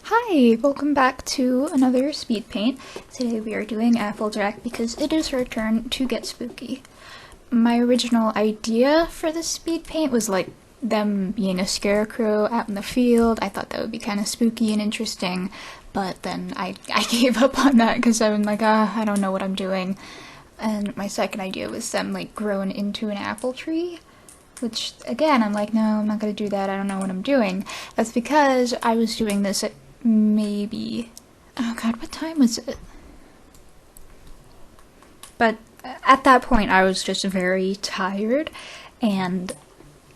Hi, welcome back to another speed paint. Today we are doing Applejack because it is her turn to get spooky. My original idea for this speed paint was like them being a scarecrow out in the field. I thought that would be kind of spooky and interesting, but then I gave up on that because I'm like, I don't know what I'm doing. And my second idea was them like growing into an apple tree. Which, again, I'm like, no, I'm not gonna do that, I don't know what I'm doing. That's because I was doing this at maybe, oh god, what time was it? But at that point I was just very tired, and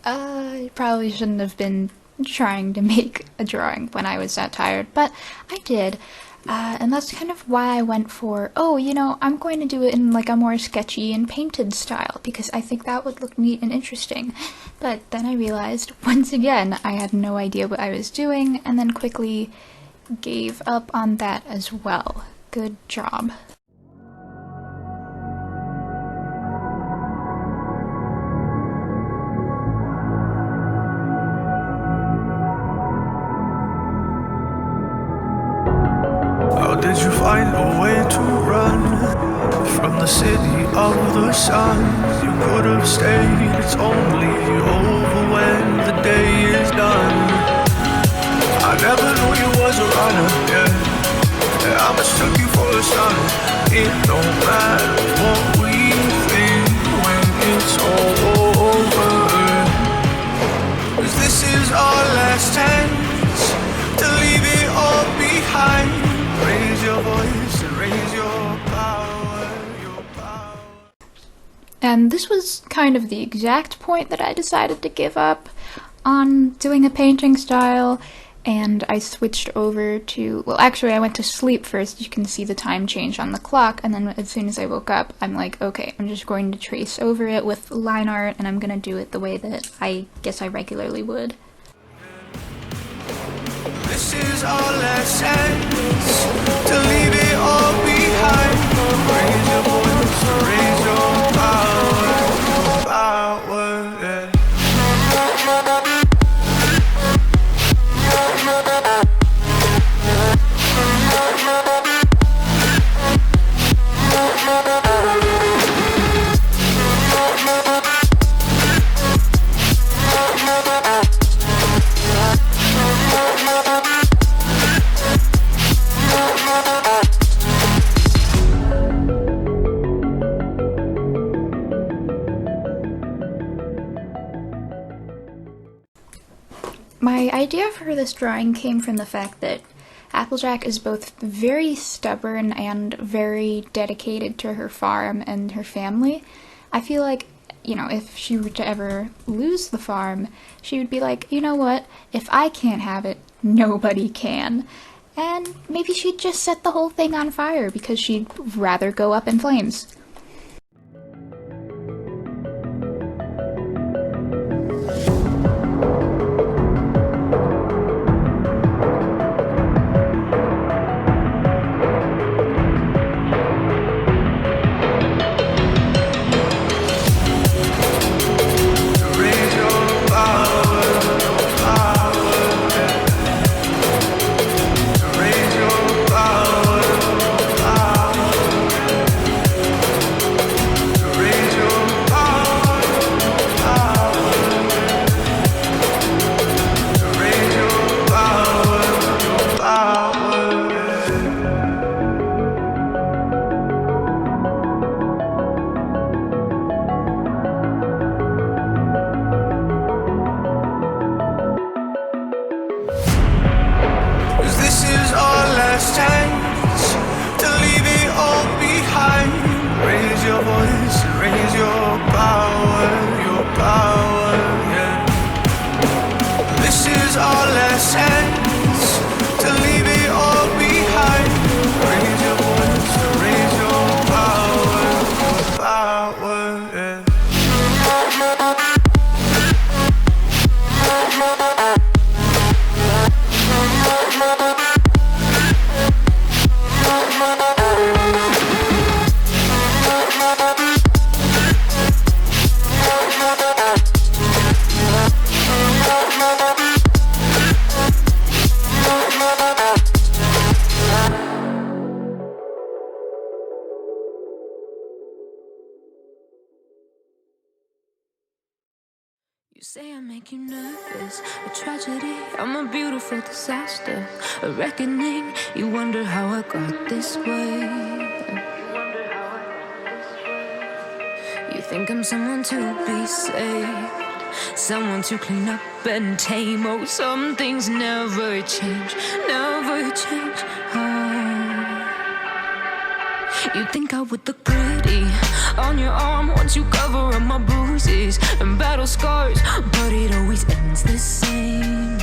I probably shouldn't have been trying to make a drawing when I was that tired, but I did. And that's kind of why I went for, I'm going to do it in like a more sketchy and painted style, because I think that would look neat and interesting. But then I realized, once again, I had no idea what I was doing, and then quickly gave up on that as well. Good job. How did you find a way to run from the city of the sun? You could have stayed, it's only over when the day is done. I never knew you was a runner, yeah. I mistook you for a son. It don't matter what we think when it's all over, 'cause this is our last chance to leave it all behind. Raise your voice and raise your power, your power. And this was kind of the exact point that I decided to give up on doing a painting style, and I switched over to, well, actually I went to sleep first. You can see the time change on the clock, and then as soon as I woke up, I'm like, okay, I'm just going to trace over it with line art, and I'm gonna do it the way that I guess I regularly would. This is our last chance to leave it all behind. Raise your voice, raise your power, yeah. My idea for this drawing came from the fact that Applejack is both very stubborn and very dedicated to her farm and her family. I feel like, if she were to ever lose the farm, she would be like, you know what, if I can't have it, nobody can. And maybe she'd just set the whole thing on fire because she'd rather go up in flames. Say I make you nervous, a tragedy, I'm a beautiful disaster, a reckoning, you wonder how I got this way. You think I'm someone to be saved, someone to clean up and tame. Oh, some things never change, never change. You think I would look pretty on your arm once you cover up my bruises and battle scars, but it always ends the same.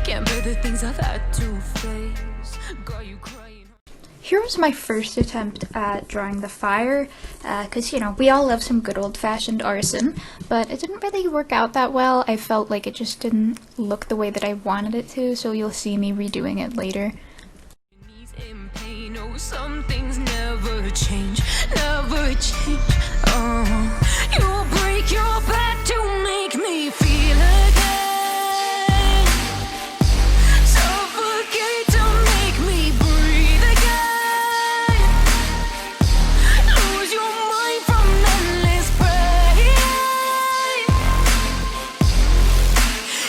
Can't bear the things I've had to face. Got you crying. Here was my first attempt at drawing the fire, because, you know, we all love some good old-fashioned arson, but it didn't really work out that well. I felt like it just didn't look the way that I wanted it to, so you'll see me redoing it later. In pain, oh, some things never change, never change. You'll break your back to make me feel again, suffocate to make me breathe again, lose your mind from endless pain.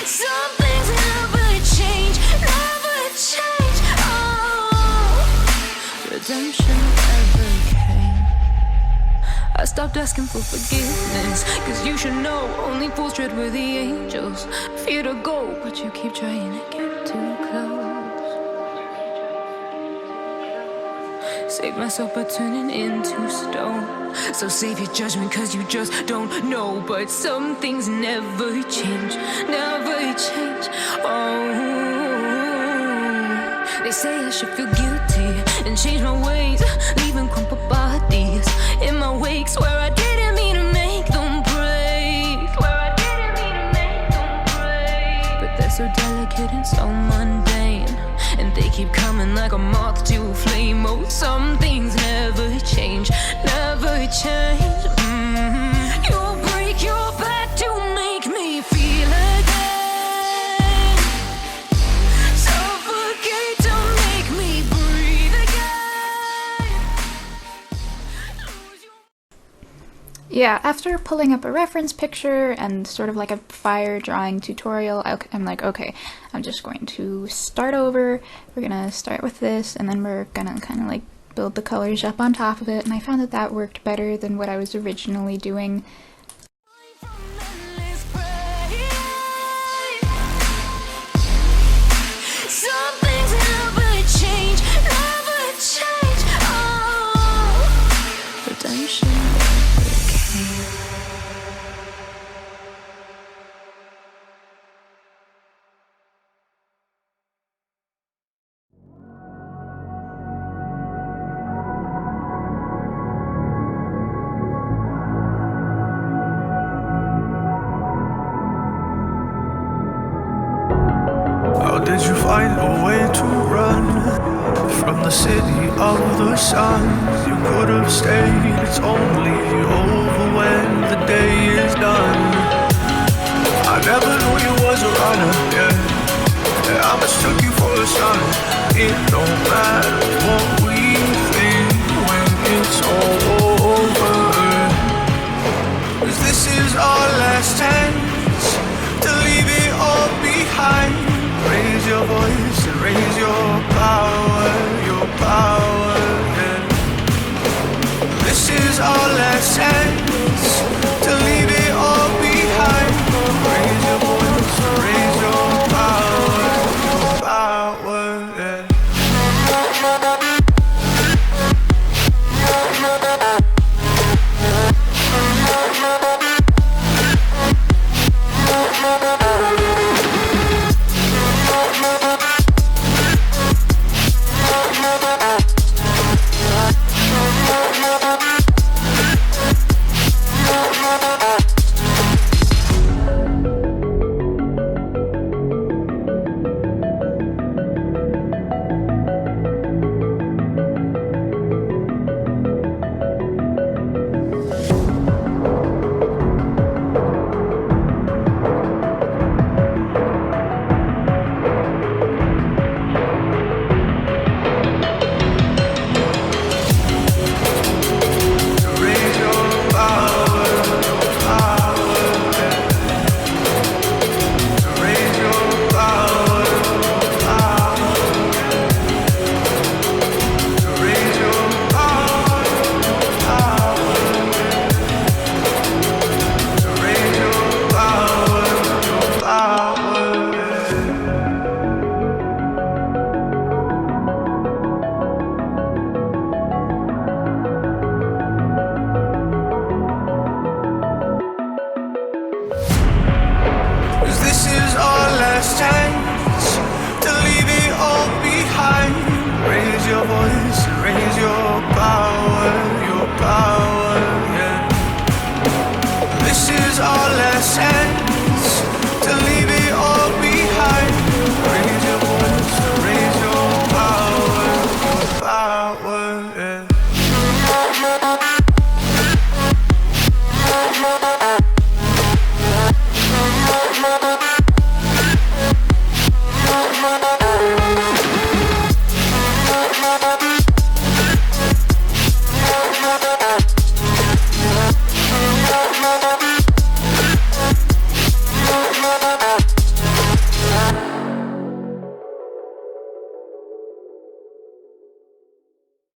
Some things never change, never change. Redemption ever came. I stopped asking for forgiveness, cause you should know only fools tread where the angels fear to go, but you keep trying to get too close. Save myself by turning into stone, so save your judgment cause you just don't know. But some things never change, never change. They say I should feel guilty and change my ways, leaving crumpled bodies in my wake. Swear I didn't mean to make them break, swear I didn't mean to make them break. But they're so delicate and so mundane, and they keep coming like a moth to a flame. Oh, some things never change, never change. You'll break your back to make me feel again, suffocate to make me breathe again. Yeah, after pulling up a reference picture and sort of like a fire drawing tutorial, I'm like, okay, I'm just going to start over. We're gonna start with this, and then we're gonna kind of like build the colors up on top of it, and I found that that worked better than what I was originally doing. Some things never change, never change. Redemption never came. How did you find a way to run from the city of the sun? You could have stayed, it's only over when the day is done. I never knew you was a runner, yeah. I mistook you for a son. It don't matter.